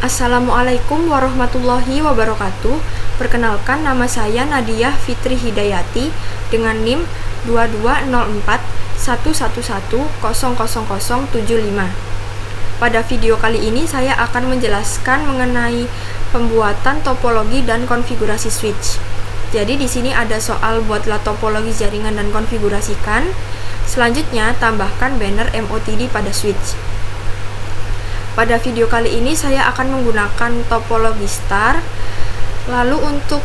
Assalamualaikum warahmatullahi wabarakatuh. Perkenalkan, nama saya Nadiyah Fitri Hidayati dengan NIM 220411100075. Pada video kali ini saya akan menjelaskan mengenai pembuatan topologi dan konfigurasi switch. Jadi di sini ada soal buatlah topologi jaringan dan konfigurasikan. Selanjutnya tambahkan banner MOTD pada switch. Pada video kali ini saya akan menggunakan topologi star. Lalu untuk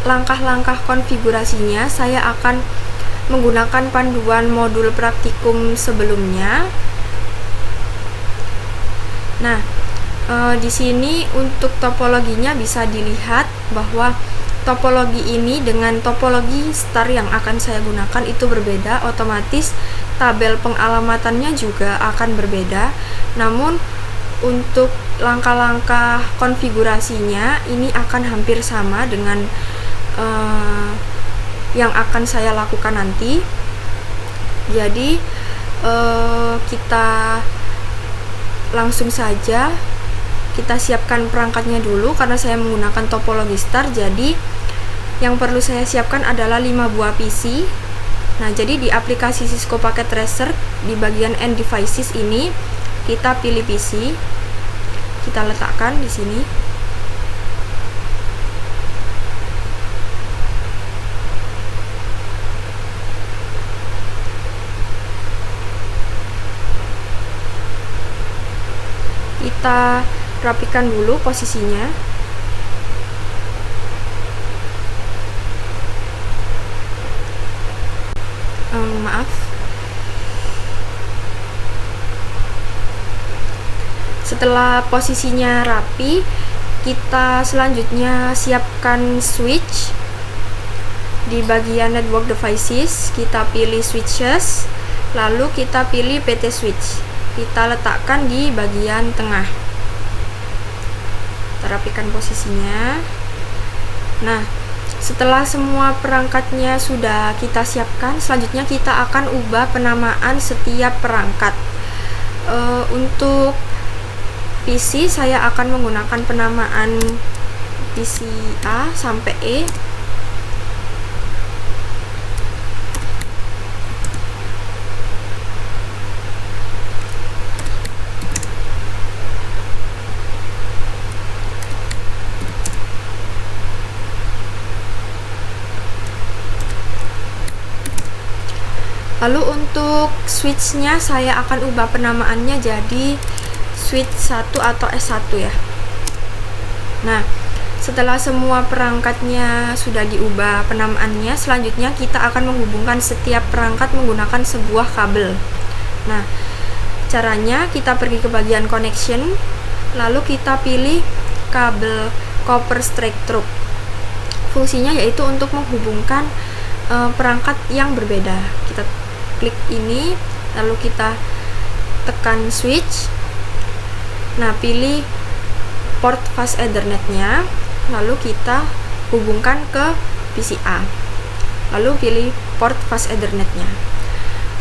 langkah-langkah konfigurasinya saya akan menggunakan panduan modul praktikum sebelumnya. Nah, di sini untuk topologinya bisa dilihat bahwa topologi ini dengan topologi star yang akan saya gunakan itu berbeda, otomatis tabel pengalamatannya juga akan berbeda. Namun untuk langkah-langkah konfigurasinya ini akan hampir sama dengan yang akan saya lakukan nanti. Jadi kita langsung saja kita siapkan perangkatnya dulu karena saya menggunakan topologi star. Jadi yang perlu saya siapkan adalah 5 buah PC. Nah, jadi di aplikasi Cisco Packet Tracer di bagian End Devices ini kita pilih PC, kita letakkan di sini. Kita rapikan dulu posisinya. Maaf. Setelah posisinya rapi, kita selanjutnya siapkan switch. Di bagian network devices, kita pilih switches, lalu kita pilih PT switch. Kita letakkan di bagian tengah. Kita rapikan posisinya. Nah, setelah semua perangkatnya sudah kita siapkan, selanjutnya kita akan ubah penamaan setiap perangkat. Untuk PC saya akan menggunakan penamaan PC A sampai E. Lalu untuk switch-nya saya akan ubah penamaannya jadi switch 1 atau S1 ya. Nah, setelah semua perangkatnya sudah diubah penamaannya, selanjutnya kita akan menghubungkan setiap perangkat menggunakan sebuah kabel. Nah, caranya kita pergi ke bagian connection, lalu kita pilih kabel copper straight through. Fungsinya yaitu untuk menghubungkan perangkat yang berbeda. Kita klik ini, lalu kita tekan switch. Nah, pilih port fast Ethernet-nya, lalu kita hubungkan ke PC A. Lalu pilih port fast Ethernet-nya.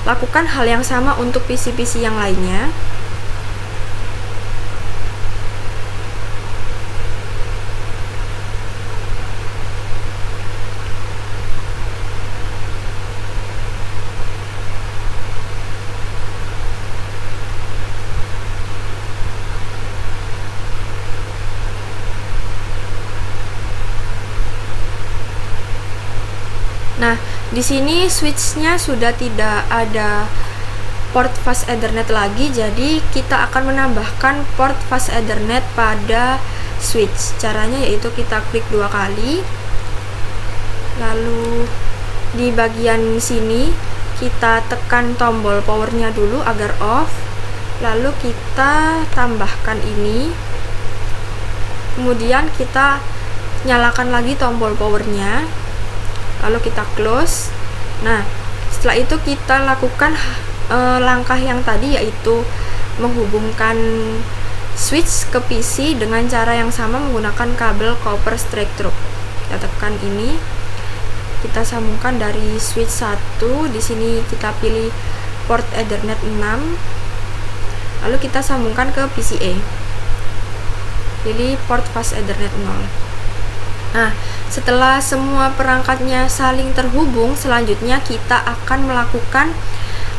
Lakukan hal yang sama untuk PC-PC yang lainnya. Nah, di sini switch-nya sudah tidak ada port fast Ethernet lagi, jadi kita akan menambahkan port fast Ethernet pada switch. Caranya yaitu kita klik 2 kali. Lalu di bagian sini kita tekan tombol powernya dulu agar off. Lalu kita tambahkan ini. Kemudian kita nyalakan lagi tombol powernya. Lalu kita close. Nah, setelah itu kita lakukan langkah yang tadi, yaitu menghubungkan switch ke PC dengan cara yang sama menggunakan kabel copper straight through. Kita tekan ini, kita sambungkan dari switch 1. Di sini kita pilih port Ethernet 6. Lalu kita sambungkan ke PCA. pilih port fast Ethernet 0. Nah, setelah semua perangkatnya saling terhubung, selanjutnya kita akan melakukan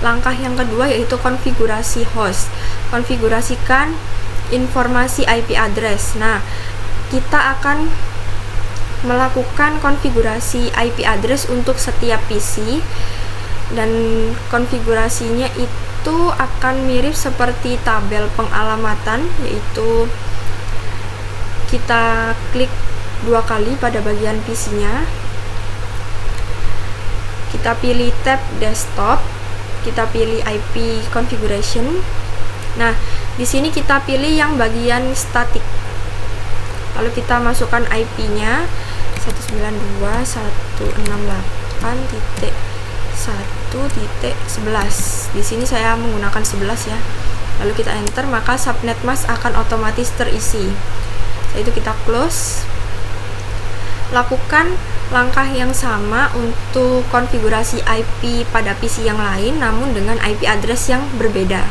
langkah yang kedua, yaitu konfigurasi host. Konfigurasikan informasi IP address. Nah, kita akan melakukan konfigurasi IP address untuk setiap PC, dan konfigurasinya itu akan mirip seperti tabel pengalamatan, yaitu kita klik 2 kali pada bagian PC-nya, kita pilih tab desktop, kita pilih IP configuration. Nah, di sini kita pilih yang bagian static, lalu kita masukkan IP-nya 192.168.1.11. Di sini saya menggunakan 11 ya. Lalu kita enter, maka subnet mask akan otomatis terisi. Setelah itu kita close. Lakukan langkah yang sama untuk konfigurasi IP pada PC yang lain, namun dengan IP address yang berbeda.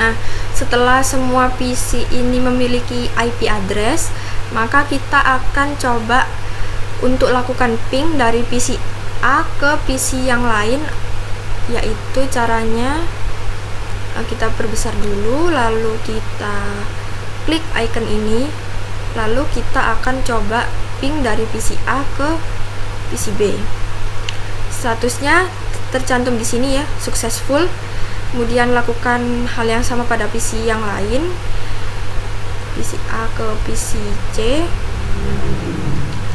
Nah, setelah semua PC ini memiliki IP address, maka kita akan coba untuk lakukan ping dari PC A ke PC yang lain, yaitu caranya kita perbesar dulu, lalu kita klik icon ini, lalu kita akan coba ping dari PC A ke PC B. Statusnya tercantum di sini ya, successful. Kemudian lakukan hal yang sama pada PC yang lain, PC A ke PC C,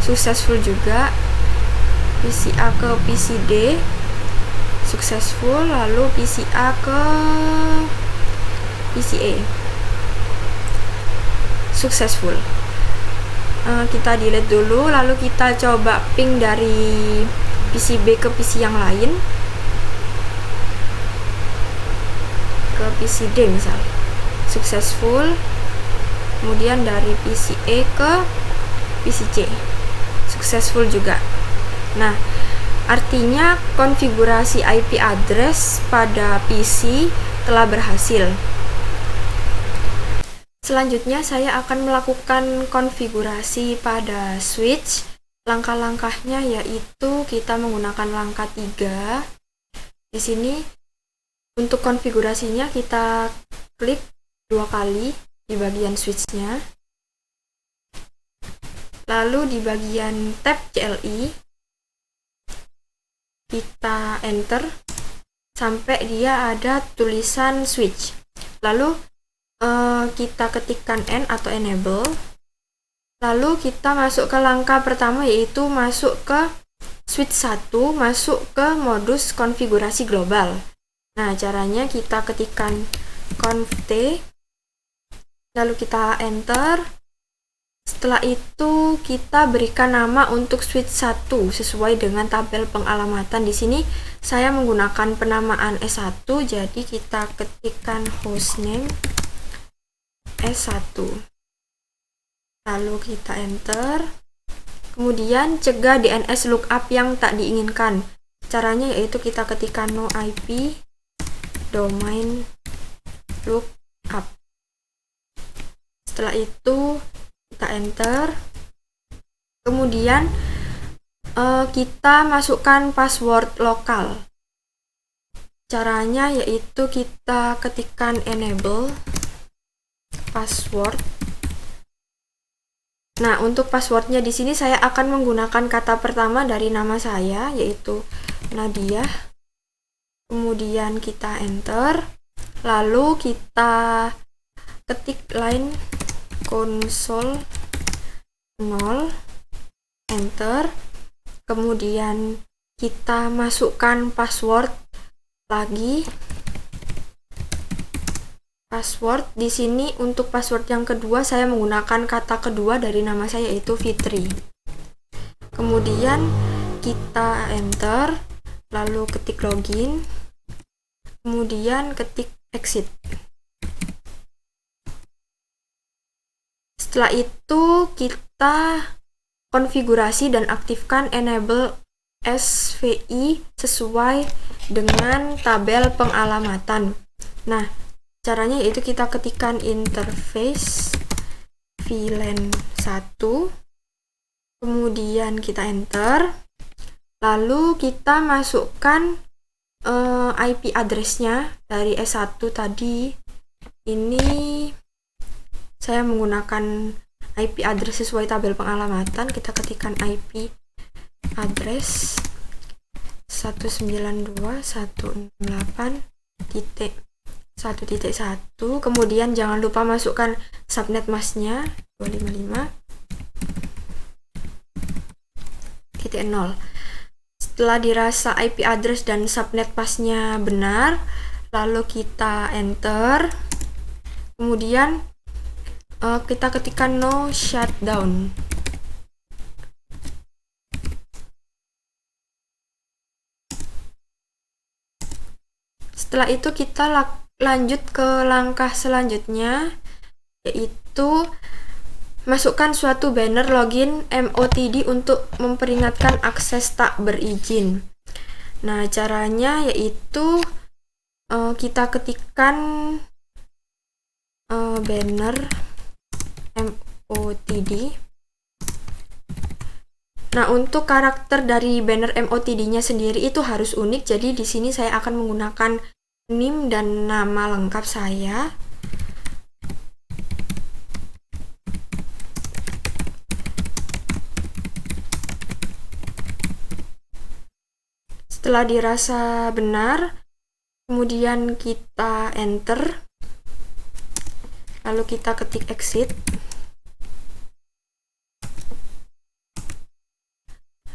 successful juga. PC A ke PC D, successful. Lalu PC A ke PC E, successful. Kita delete dulu, lalu kita coba ping dari PC B ke PC yang lain, ke PC D misal, successful. Kemudian dari PC E ke PC C, successful juga. Nah, artinya konfigurasi IP address pada PC telah berhasil. Selanjutnya saya akan melakukan konfigurasi pada switch. Langkah-langkahnya yaitu kita menggunakan langkah 3. Di sini untuk konfigurasinya kita klik 2 kali di bagian switchnya, lalu di bagian tab CLI kita enter sampai dia ada tulisan switch, lalu kita ketikkan N atau enable, lalu kita masuk ke langkah pertama, yaitu masuk ke switch 1, masuk ke modus konfigurasi global. Nah, caranya kita ketikkan conf t, lalu kita enter. Setelah itu kita berikan nama untuk switch 1 sesuai dengan tabel pengalamatan. Di sini saya menggunakan penamaan S1, jadi kita ketikkan hostname S1. Lalu kita enter. Kemudian cegah DNS lookup yang tak diinginkan. Caranya yaitu kita ketikkan no IP domain look up. Setelah itu kita enter. Kemudian kita masukkan password lokal. Caranya yaitu kita ketikkan enable password. Nah, untuk passwordnya di sini saya akan menggunakan kata pertama dari nama saya, yaitu Nadia. Kemudian kita enter. Lalu kita ketik line console 0, enter. Kemudian kita masukkan password lagi. Password di sini untuk password yang kedua saya menggunakan kata kedua dari nama saya, yaitu Fitri. Kemudian kita enter, lalu ketik login, kemudian ketik exit. Setelah itu kita konfigurasi dan aktifkan enable SVI sesuai dengan tabel pengalamatan. Nah, caranya yaitu kita ketikkan interface VLAN 1, kemudian kita enter, lalu kita masukkan IP address-nya dari S1 tadi. Ini saya menggunakan IP address sesuai tabel pengalamatan. Kita ketikkan IP address 192.168.1.1, kemudian jangan lupa masukkan subnet masknya 255.0. Setelah dirasa IP address dan subnet masknya benar, lalu kita enter, kemudian kita ketikkan no shutdown. Setelah itu kita lanjut ke langkah selanjutnya, yaitu masukkan suatu banner login MOTD untuk memperingatkan akses tak berizin. Nah, caranya yaitu kita ketikkan banner MOTD. Nah, untuk karakter dari banner MOTD-nya sendiri itu harus unik. Jadi di sini saya akan menggunakan NIM dan nama lengkap saya. Setelah dirasa benar, kemudian kita enter, lalu kita ketik exit,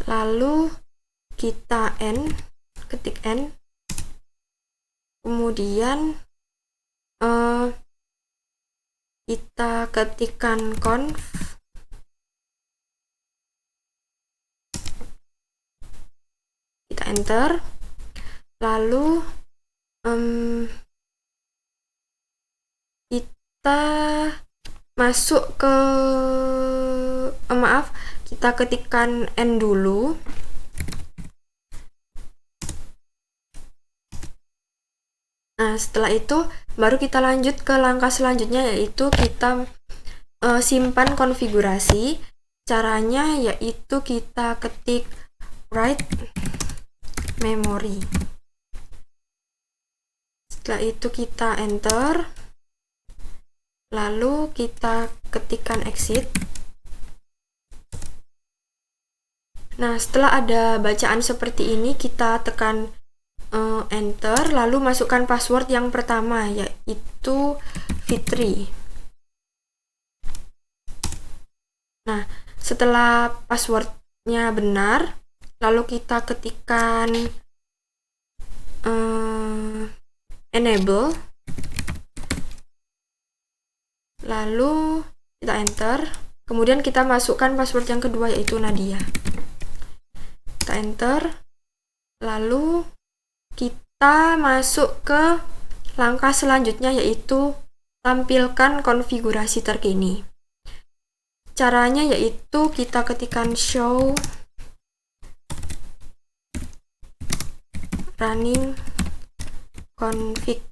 lalu kita ketik N, kemudian kita ketikkan conf, kita enter, lalu kita masuk ke kita ketikkan N dulu. Nah, setelah itu baru kita lanjut ke langkah selanjutnya, yaitu kita simpan konfigurasi. Caranya yaitu kita ketik write memory. Setelah itu kita enter, lalu kita ketikkan exit. Nah, setelah ada bacaan seperti ini, kita tekan enter, lalu masukkan password yang pertama, yaitu Fitri. Nah, setelah passwordnya benar, lalu kita ketikkan enable, lalu kita enter, kemudian kita masukkan password yang kedua, yaitu Nadia. Kita enter, lalu kita masuk ke langkah selanjutnya, yaitu tampilkan konfigurasi terkini. Caranya yaitu kita ketikkan show running config.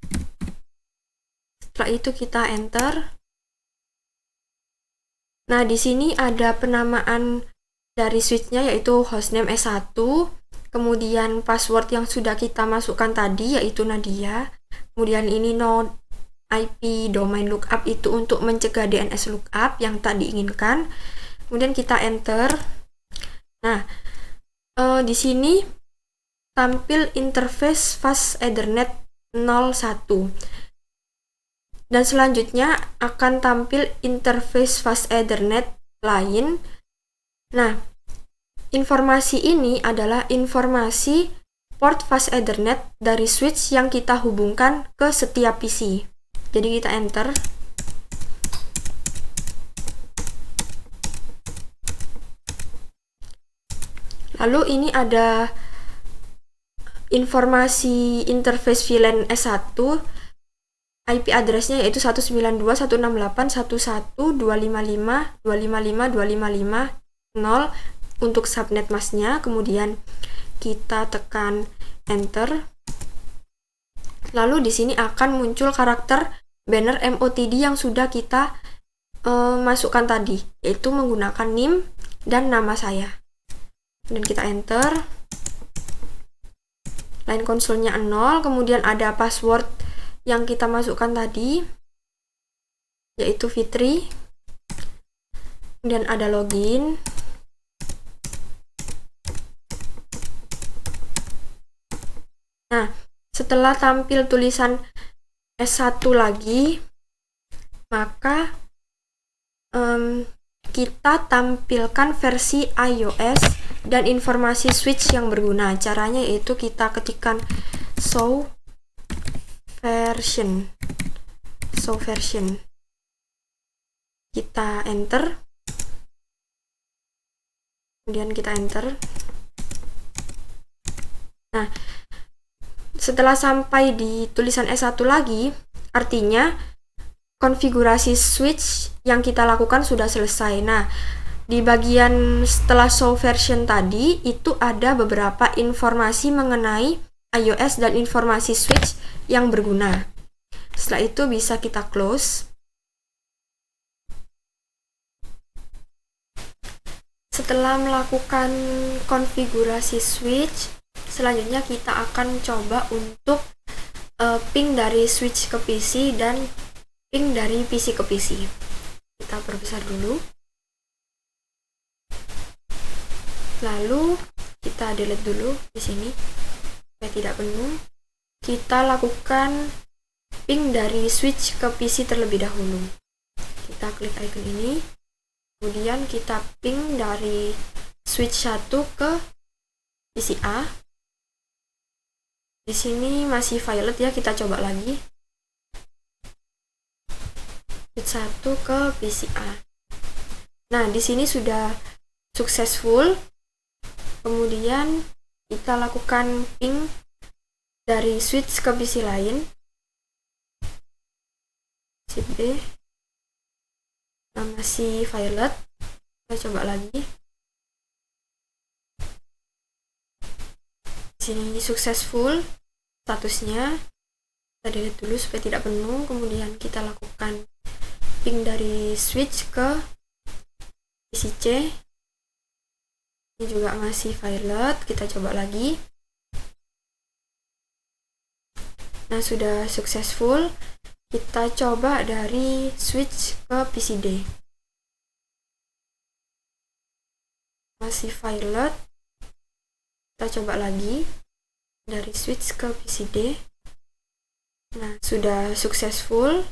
Setelah itu kita enter. Nah, di sini ada penamaan dari switchnya yaitu hostname S1, kemudian password yang sudah kita masukkan tadi yaitu Nadia, kemudian ini node IP domain lookup itu untuk mencegah DNS lookup yang tak diinginkan. Kemudian kita enter. Nah, di sini tampil interface fast Ethernet 01. Dan selanjutnya akan tampil interface fast Ethernet lain. Nah, informasi ini adalah informasi port fast Ethernet dari switch yang kita hubungkan ke setiap PC. Jadi kita enter. Lalu ini ada informasi interface VLAN S1. IP address-nya yaitu 192.168.155.255.255.0 untuk subnet masknya. Kemudian kita tekan enter. Lalu di sini akan muncul karakter banner MOTD yang sudah kita masukkan tadi, yaitu menggunakan NIM dan nama saya. Dan kita enter. Line konsolnya 0, kemudian ada password yang kita masukkan tadi yaitu Fitri, kemudian ada login, nah setelah tampil tulisan S1 lagi, maka kita tampilkan versi iOS dan informasi switch yang berguna. Caranya yaitu kita ketikkan show version, kita enter, kemudian kita enter. Nah, setelah sampai di tulisan S1 lagi, artinya konfigurasi switch yang kita lakukan sudah selesai. Nah, di bagian setelah show version tadi itu ada beberapa informasi mengenai iOS dan informasi switch yang berguna. Setelah itu bisa kita close. Setelah melakukan konfigurasi switch, selanjutnya kita akan coba untuk ping dari switch ke PC dan ping dari PC ke PC. Kita perbesar dulu. Lalu kita delete dulu di sini supaya tidak penuh. Kita lakukan ping dari switch ke PC terlebih dahulu. Kita klik icon ini, kemudian kita ping dari switch 1 ke PC A. Di sini masih violet ya, kita coba lagi. Switch 1 ke PC A. Nah, di sini sudah successful. Kemudian kita lakukan ping dari switch ke PC lain. Shift B. Nah, masih violet. Kita coba lagi. Di sini successful statusnya. Kita delete dulu supaya tidak penuh. Kemudian kita lakukan ping dari switch ke PC C. Ini juga masih violet. Kita coba lagi. Nah, sudah successful. Kita coba dari switch ke PC D. Masih violet. Kita coba lagi dari switch ke PC D. Nah, sudah successful.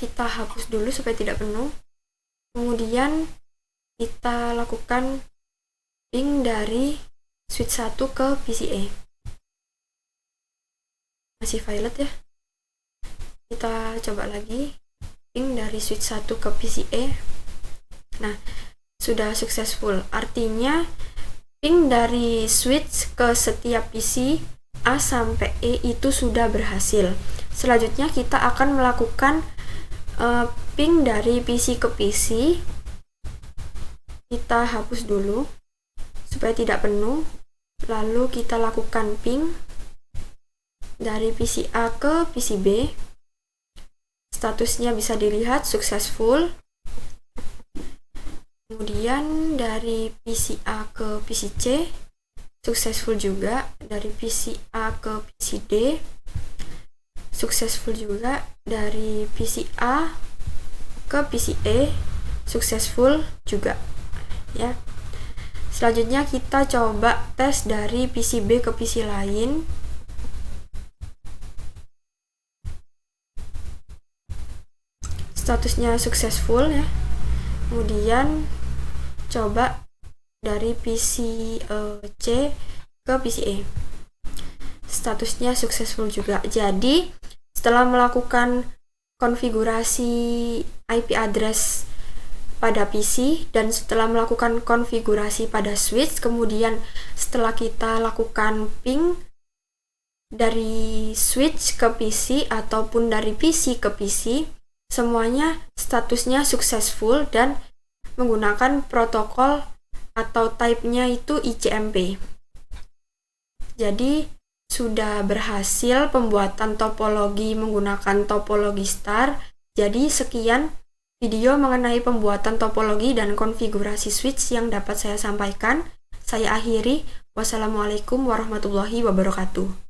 Kita hapus dulu supaya tidak penuh. Kemudian kita lakukan ping dari switch 1 ke PC E. Masih violet ya. Kita coba lagi ping dari switch 1 ke PC E. Nah, sudah successful. Artinya ping dari switch ke setiap PC A sampai E itu sudah berhasil. Selanjutnya kita akan melakukan ping dari PC ke PC. Kita hapus dulu supaya tidak penuh. Lalu kita lakukan ping dari PC A ke PC B. statusnya bisa dilihat successful. Kemudian dari PC A ke PC C successful juga, dari PC A ke PC D successful juga, dari PC A ke PC E successful juga ya. Selanjutnya kita coba tes dari PC B ke PC lain. Statusnya successful ya. Kemudian coba dari PC C ke PC E, statusnya successful juga. Jadi setelah melakukan konfigurasi IP address pada PC dan setelah melakukan konfigurasi pada switch, kemudian setelah kita lakukan ping dari switch ke PC ataupun dari PC ke PC, semuanya statusnya successful dan menggunakan protokol atau type-nya itu ICMP. Jadi sudah berhasil pembuatan topologi menggunakan topologi star. Jadi sekian video mengenai pembuatan topologi dan konfigurasi switch yang dapat saya sampaikan. Saya akhiri. Wassalamualaikum warahmatullahi wabarakatuh.